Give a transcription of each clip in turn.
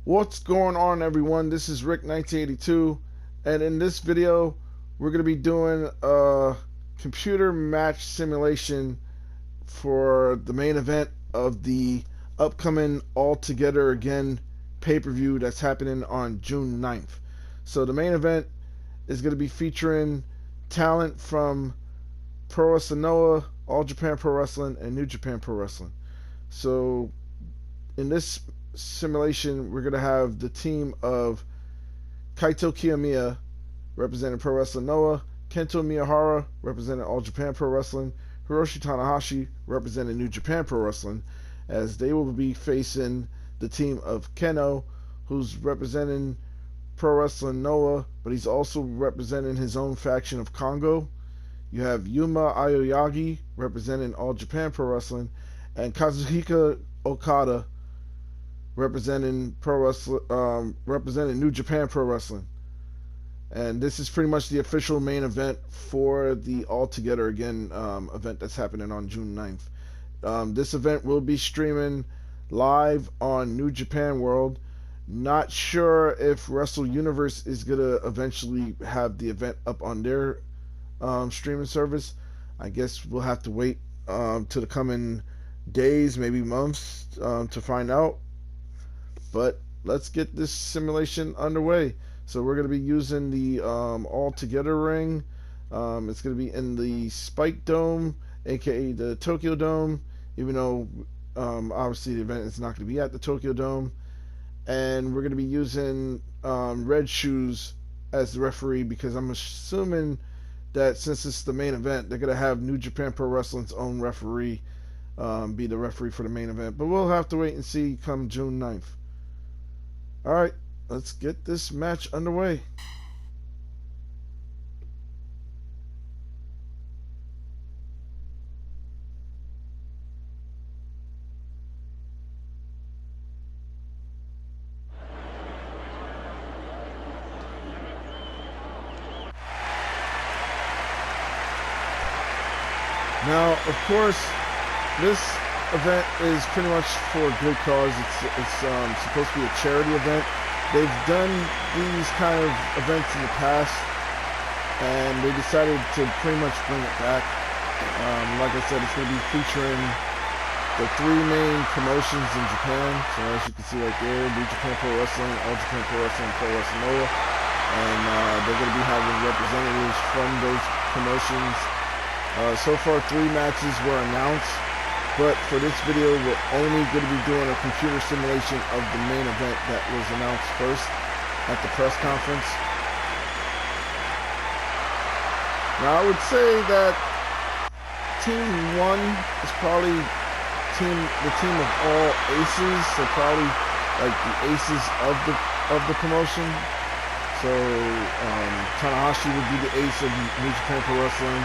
What's going on, everyone? This is Rick 1982, and in this video we're going to be doing a computer match simulation for the main event of the upcoming All Together Again pay-per-view that's happening on June 9th. So the main event is going to be featuring talent from Pro Wrestling Noah, All Japan Pro Wrestling, and New Japan Pro Wrestling. So in this simulation, we're going to have the team of Kaito Kiyomiya representing Pro Wrestling Noah, Kento Miyahara representing All Japan Pro Wrestling, Hiroshi Tanahashi representing New Japan Pro Wrestling, as they will be facing the team of Keno, who's representing Pro Wrestling Noah, but he's also representing his own faction of Congo. You have Yuma Aoyagi representing All Japan Pro Wrestling, and Kazuhika Okada representing representing New Japan Pro Wrestling. And this is pretty much the official main event for the All Together Again event that's happening on June 9th. This event will be streaming live on New Japan World. Not sure if Wrestle Universe is going to eventually have the event up on their streaming service. I guess we'll have to wait to the coming days, maybe months, to find out. But let's get this simulation underway. So we're going to be using the All Together ring. It's going to be in the Spike Dome, aka the Tokyo Dome, even though obviously the event is not going to be at the Tokyo Dome. And we're going to be using Red Shoes as the referee, because I'm assuming that since it's the main event, they're going to have New Japan Pro Wrestling's own referee be the referee for the main event. But we'll have to wait and see come June 9th. Alright, let's get this match underway. Now, of course, this event is pretty much for a good cause. It's supposed to be a charity event. They've done these kind of events in the past, and they decided to pretty much bring it back. Like I said, it's going to be featuring the three main promotions in Japan. So as you can see right there, New Japan Pro Wrestling, All Japan Pro Wrestling, and Pro Wrestling Noah. And they're going to be having representatives from those promotions. So far, 3 matches were announced. But for this video, we're only going to be doing a computer simulation of the main event that was announced first at the press conference. Now, I would say that Team 1 is probably the team of all aces, so probably like the aces of the promotion. So Tanahashi would be the ace of New Japan Pro Wrestling.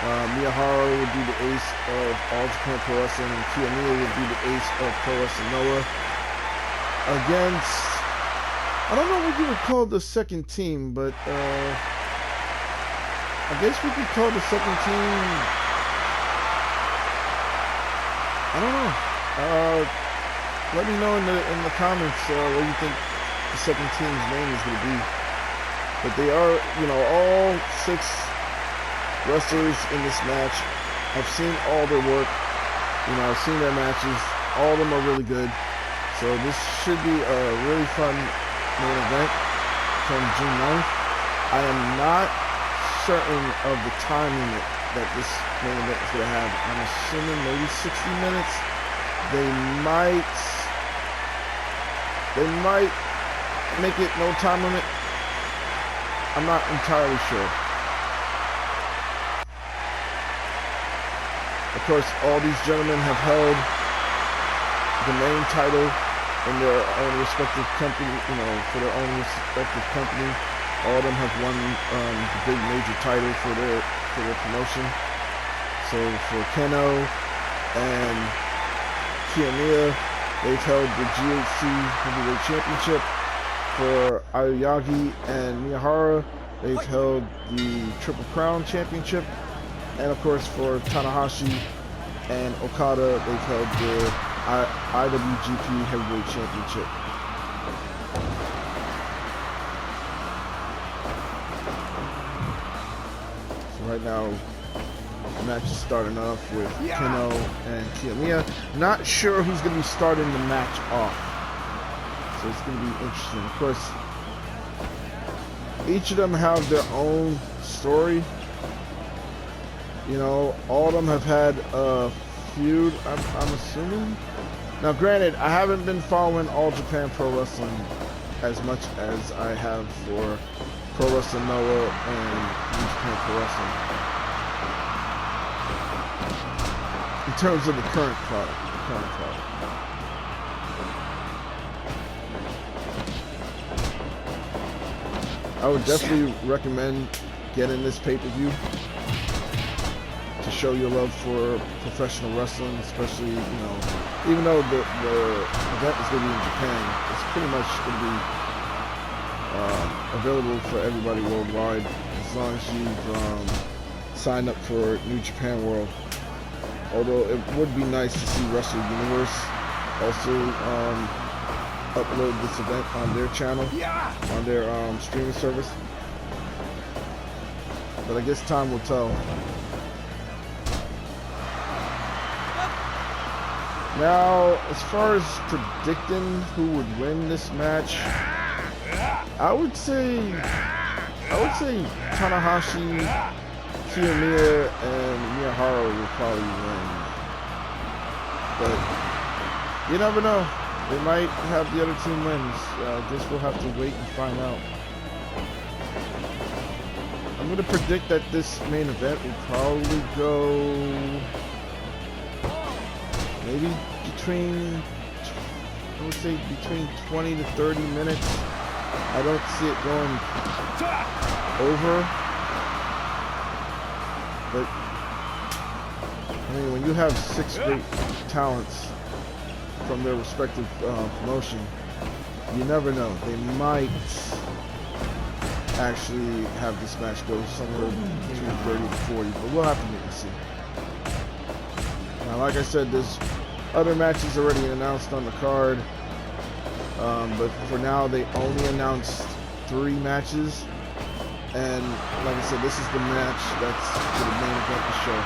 Miyahara would be the ace of All Japan Pro Wrestling, and Kiyomiya would be the ace of Pro Wrestling Noah. Against, I don't know what you would call the second team, but I guess we could call the second team, I don't know. Let me know in the comments what you think the second team's name is going to be. But they are, all 6 wrestlers in this match. I've seen all their work. I've seen their matches. All of them are really good. So this should be a really fun main event from June 9th. I am not certain of the timing that this main event is going to have. I'm assuming maybe 60 minutes. They might make it no time limit. I'm not entirely sure. Of course, all these gentlemen have held the main title in their own respective company, for their own respective company. All of them have won the big major title for their promotion. So for Keno and Kiyomiya, they've held the GHC Heavyweight Championship. For Aoyagi and Miyahara, they've held the Triple Crown Championship. And of course, for Tanahashi and Okada, they've held the IWGP Heavyweight Championship. Right now, the match is starting off with Kino and Kiyomiya. Not sure who's going to be starting the match off. So it's going to be interesting. Of course, each of them have their own story. You know, all of them have had a feud, I'm assuming. Now, granted, I haven't been following All Japan Pro Wrestling as much as I have for Pro Wrestling Noah and New Japan Pro Wrestling. In terms of the current product. I would definitely recommend getting this pay-per-view to show your love for professional wrestling, especially, you know, even though the event is going to be in Japan, it's pretty much going to be available for everybody worldwide as long as you've signed up for New Japan World. Although it would be nice to see Wrestle Universe also upload this event on their channel, on their streaming service. But I guess time will tell. Now, as far as predicting who would win this match, I would say Tanahashi, Kiyomiya, and Miyahara will probably win. But you never know. They might have the other team wins. I guess we'll have to wait and find out. I'm going to predict that this main event will probably go maybe between 20 to 30 minutes. I don't see it going over. But I mean, when you have 6 great talents from their respective promotion, you never know. They might actually have this match go somewhere between 30 to 40, but we'll have to wait and see. Now, like I said, there's other matches already announced on the card, but for now they only announced 3 matches, and like I said, this is the match that's for the main event of the show.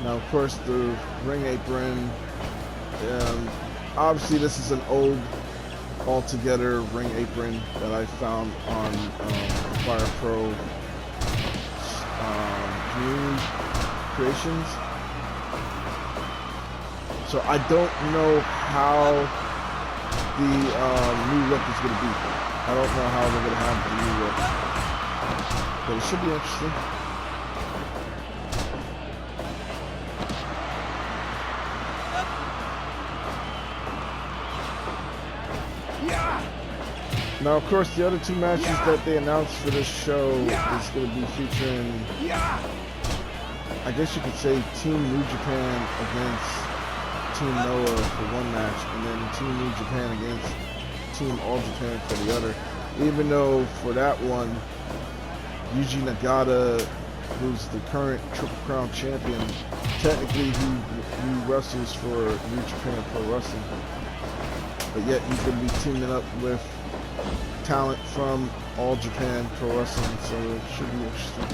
Now, of course, the ring apron. Obviously, this is an old, altogether ring apron that I found on Fire Pro Community Creations. So I don't know how the new look is going to be. I don't know how they're going to have the new look, but it should be interesting. Now, of course, the other 2 matches that they announced for this show is going to be featuring, I guess you could say, Team New Japan against Team Noah for one match, and then Team New Japan against Team All Japan for the other. Even though for that one, Yuji Nagata, who's the current Triple Crown champion, technically he wrestles for New Japan Pro Wrestling, but yet he's going to be teaming up with talent from All Japan Pro Wrestling, so it should be interesting.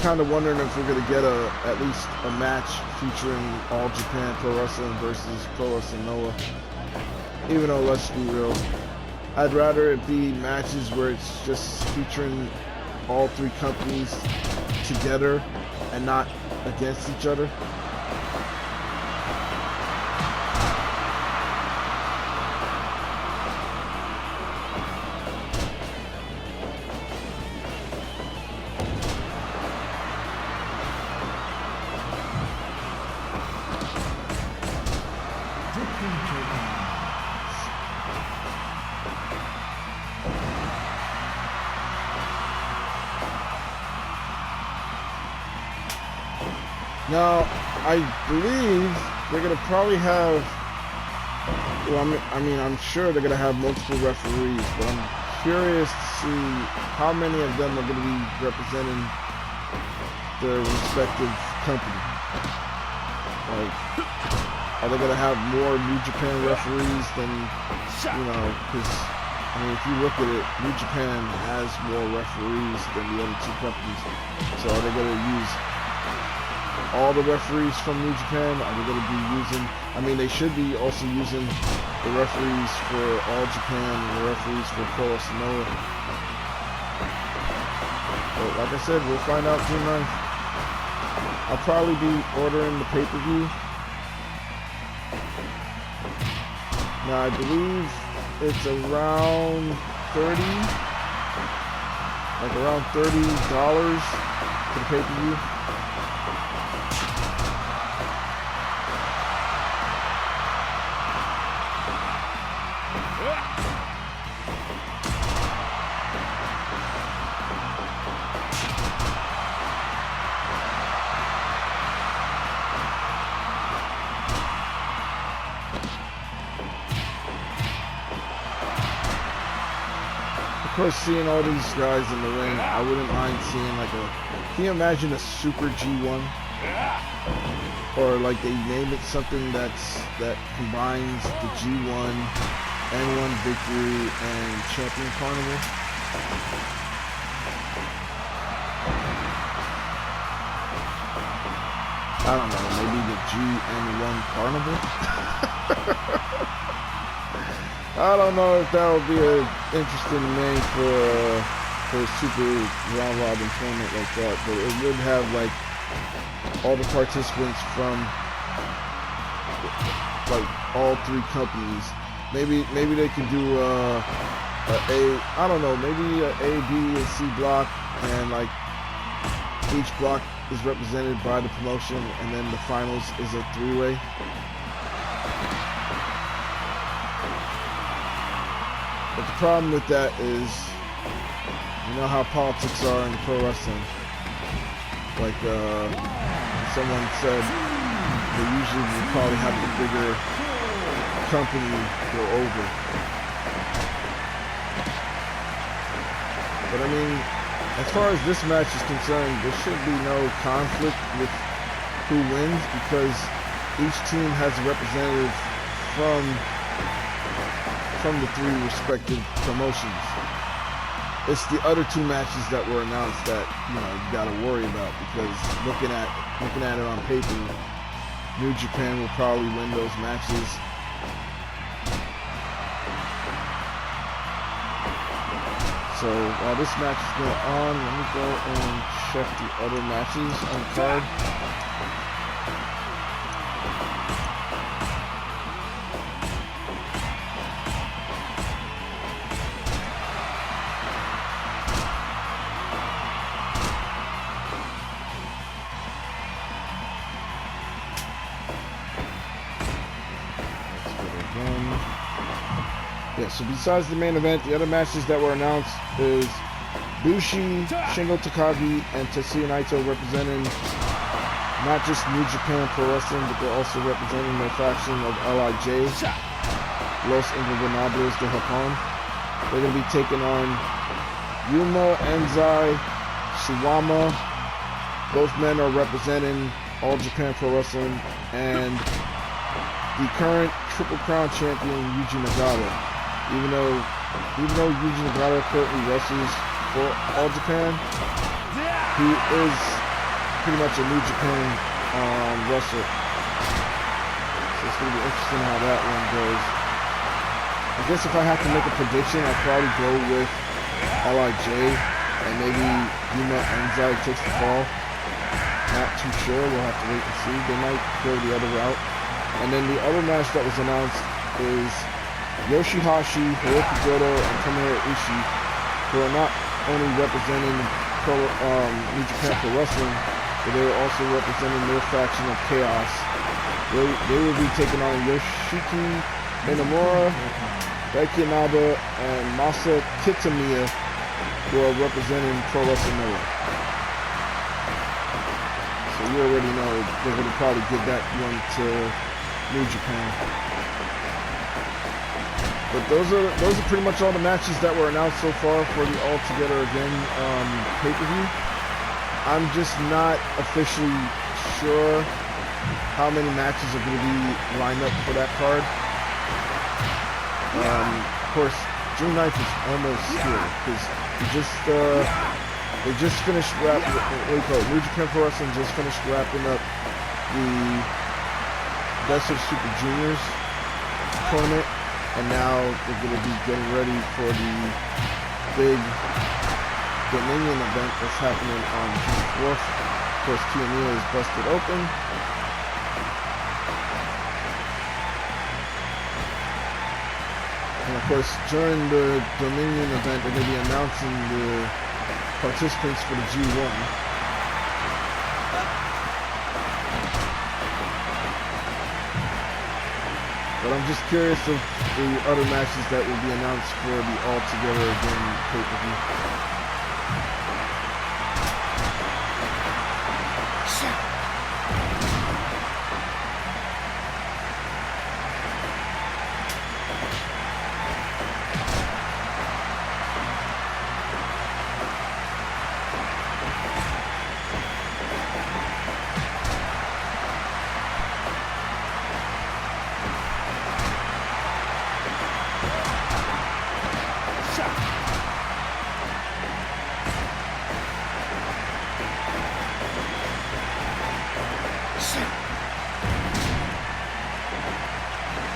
Kind of wondering if we're going to get at least a match featuring All Japan Pro Wrestling versus Pro Wrestling Noah. Even though, let's be real, I'd rather it be matches where it's just featuring all 3 companies together and not against each other. Now, I believe they're going to probably have Well, I mean, I'm sure they're gonna have multiple referees, but I'm curious to see how many of them are gonna be representing their respective company. Like, are they gonna have more New Japan referees than, you know? Because I mean, if you look at it, New Japan has more referees than the other two companies. So are they gonna use all the referees from New Japan? Are they going to be using, I mean, they should be also using the referees for All Japan and the referees for Pro Wrestling. But like I said, we'll find out June 9th. I'll probably be ordering the pay-per-view. Now, I believe it's around around $30 for the pay-per-view. Of course, seeing all these guys in the ring, I wouldn't mind seeing like can you imagine a Super G1? Or like they name it something that combines the G1, N1 Victory, and Champion Carnival? I don't know, maybe the GN1 Carnival? I don't know if that would be an interesting name for a super round robin tournament like that, but it would have like all the participants from like all three companies. Maybe they could do I don't know, maybe a B, and C block, and like each block is represented by the promotion, and then the finals is a three-way. But the problem with that is, you know how politics are in pro wrestling. Like, someone said, they usually will probably have the bigger company go over. But I mean, as far as this match is concerned, there should be no conflict with who wins, because each team has a representative from the three respective promotions. It's the other two matches that were announced that, you know, you gotta worry about, because looking at it on paper, New Japan will probably win those matches. So while this match is going on, let me go and check the other matches on the card. Yeah, so besides the main event, the other matches that were announced is Bushi, Shingo Takagi, and Tetsuya Naito representing not just New Japan Pro Wrestling, but they're also representing their faction of LIJ, Los Ingobernables de Japón. They're going to be taking on Yuma, Enzai, Suwama. Both men are representing All Japan Pro Wrestling, and the current Triple Crown champion, Yuji Nagata. Even though Yuji Nagata currently wrestles for All Japan, he is pretty much a New Japan wrestler. So it's going to be interesting how that one goes. I guess if I have to make a prediction, I'd probably go with LIJ, and maybe Yuma Enzai takes the fall. Not too sure, we'll have to wait and see. They might go the other route. And then the other match that was announced is Yoshihashi, Hiroki Goto, and Tomohiro Ishii, who are not only representing New Japan Pro Wrestling, but they are also representing their faction of Chaos. They will be taking on Yoshiki Inamura, Daiki Inaba, and Masa Kitamiya, who are representing Pro Wrestling Noah. So you already know they're going to probably give that one to New Japan. But those are pretty much all the matches that were announced so far for the All Together Again pay-per-view. I'm just not officially sure how many matches are going to be lined up for that card. Of course, June 9th is almost here because they just finished New Japan Pro Wrestling just finished wrapping up the Best of Super Juniors tournament, and now they're going to be getting ready for the big Dominion event that's happening on June 4th. Of course, Kiyomiya is busted open. And of course, during the Dominion event, they're going to be announcing the participants for the G1. But I'm just curious of the other matches that will be announced for the All Together Again pay-per-view.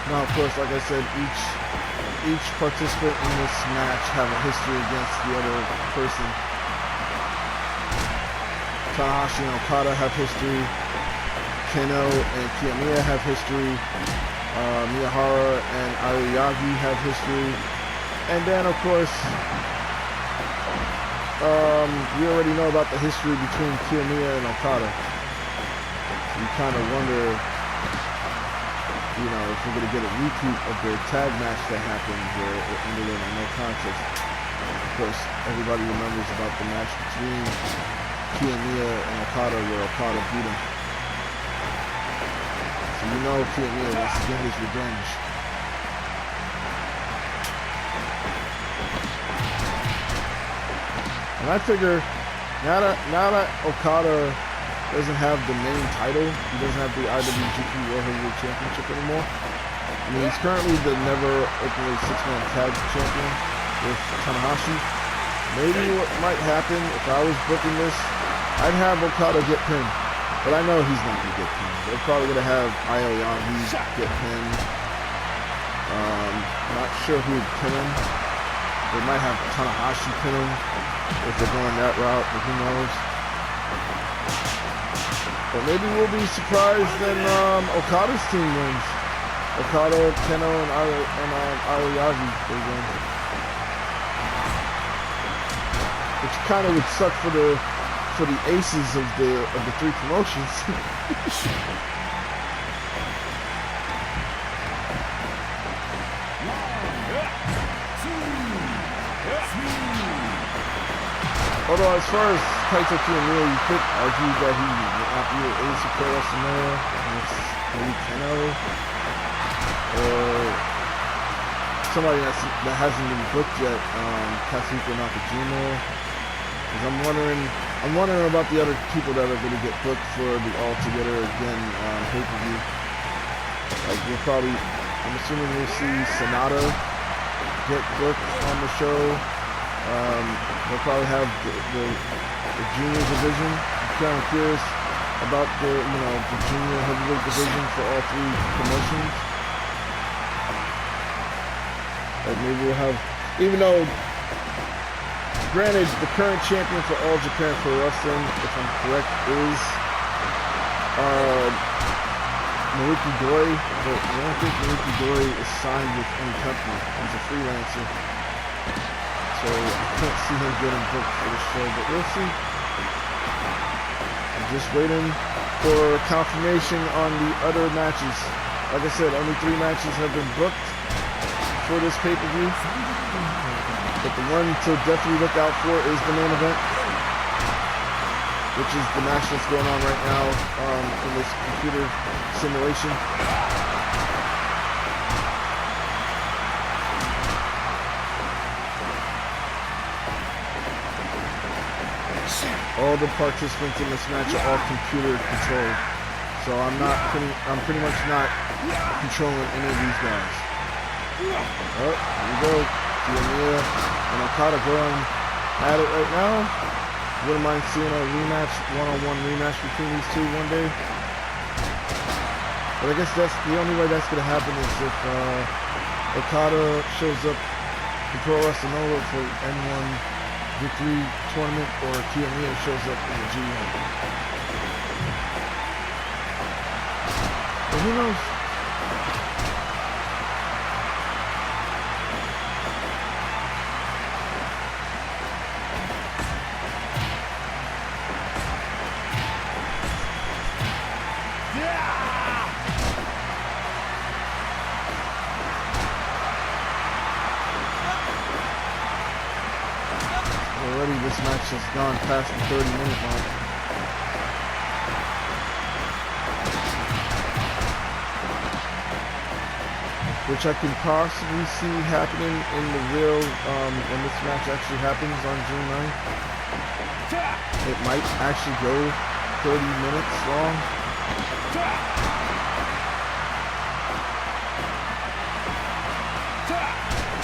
Now, of course, like I said, each participant in this match have a history against the other person. Tanahashi and Okada have history. Keno and Kiyomiya have history. Miyahara and Aoyagi have history. And then, of course, we already know about the history between Kiyomiya and Okada. So you kind of wonder, you know, if we're going to get a repeat of the tag match that happened where it ended in a no contest. Of course, everybody remembers about the match between Kiyomiya and Okada where Okada beat him. So you know Kiyomiya wants to get his revenge. And I figure, now that Okada doesn't have the main title, he doesn't have the IWGP World Heavyweight Championship anymore. I mean, he's currently the never openly six-man tag champion with Tanahashi. Maybe what might happen if I was booking this, I'd have Okada get pinned. But I know he's not going to get pinned. They're probably going to have Aoyagi get pinned. Not sure who would pin him. They might have Tanahashi pin him if they're going that route, but who knows. But maybe we'll be surprised and Okada's team wins. Okada, Keno, and Aoyagi, they win. Which kind of would suck for the aces of the three promotions. Although as far as Kaito Kiyomiya, you could argue that he might not be an ace of pro wrestling era, and it's maybe Keno, or somebody that hasn't been booked yet, Kazuchika Nakajima. Because I'm wondering about the other people that are going to get booked for the All Together Again pay-per-view. Like I'm assuming we'll see Sonata get booked on the show. They'll probably have the junior division. I'm kind of curious about the junior heavyweight division for all three promotions. Like maybe we'll have, even though, granted, the current champion for All Japan Pro Wrestling, if I'm correct, is Naruki Doi, but I don't think Naruki Doi is signed with any company. He's a freelancer. So I can't see him getting booked for the show, but we'll see. I'm just waiting for confirmation on the other matches. Like I said, only 3 matches have been booked for this pay-per-view. But the one to definitely look out for is the main event, which is the match that's going on right now in this computer simulation. All the participants in this match are all computer controlled, so I'm pretty much not controlling any of these guys. Oh, here we go. Kiyomiya and Okada going at it right now. Wouldn't mind seeing a rematch, one-on-one rematch between these two one day. But I guess that's the only way that's going to happen is if Okada shows up in Pro Wrestling Nova for N1 Victory Tournament, or Kiyomiya shows up in the G1. But who knows? Already this match has gone past the 30-minute mark. Which I can possibly see happening in the real, when this match actually happens on June 9th. It might actually go 30 minutes long.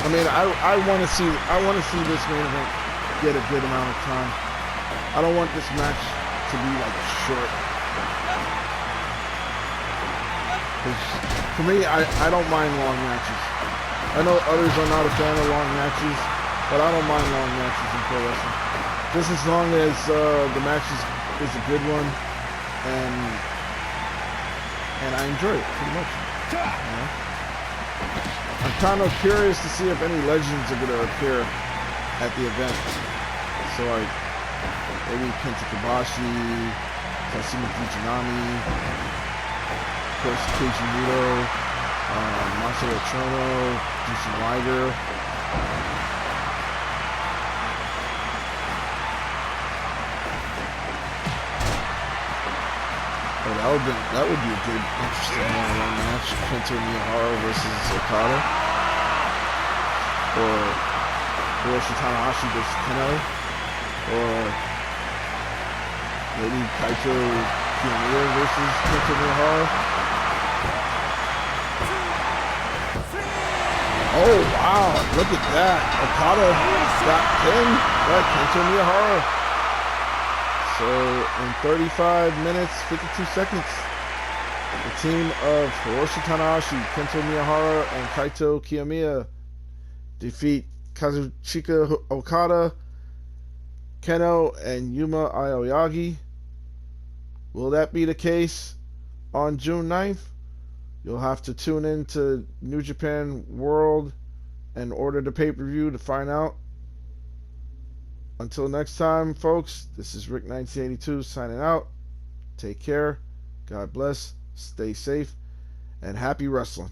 I mean, I want to see this main event get a good amount of time. I don't want this match to be like short. For me, I don't mind long matches. I know others are not a fan of long matches, but I don't mind long matches in pro wrestling. Just as long as the match is a good one, and I enjoy it pretty much. You know? I'm kind of curious to see if any legends are going to appear at the event. So like maybe Kenta Kobashi, Tatsumi Fujinami, of course Keiji Muto, Marcelo Trono, Jushin Liger. Oh, that would be a good, interesting one-on-one match. Kento Miyahara versus Okada, or Hiroshi Tanahashi versus Keno, or maybe Kaito Kiyomiya versus Kento Miyahara. Oh wow, look at that. Okada got pinned by Kento Miyahara. So in 35 minutes, 52 seconds, the team of Hiroshi Tanahashi, Kento Miyahara, and Kaito Kiyomiya defeat Kazuchika Okada, Keno, and Yuma Aoyagi. Will that be the case on June 9th? You'll have to tune in to New Japan World and order the pay-per-view to find out. Until next time, folks, this is Rick1982 signing out. Take care. God bless. Stay safe. And happy wrestling.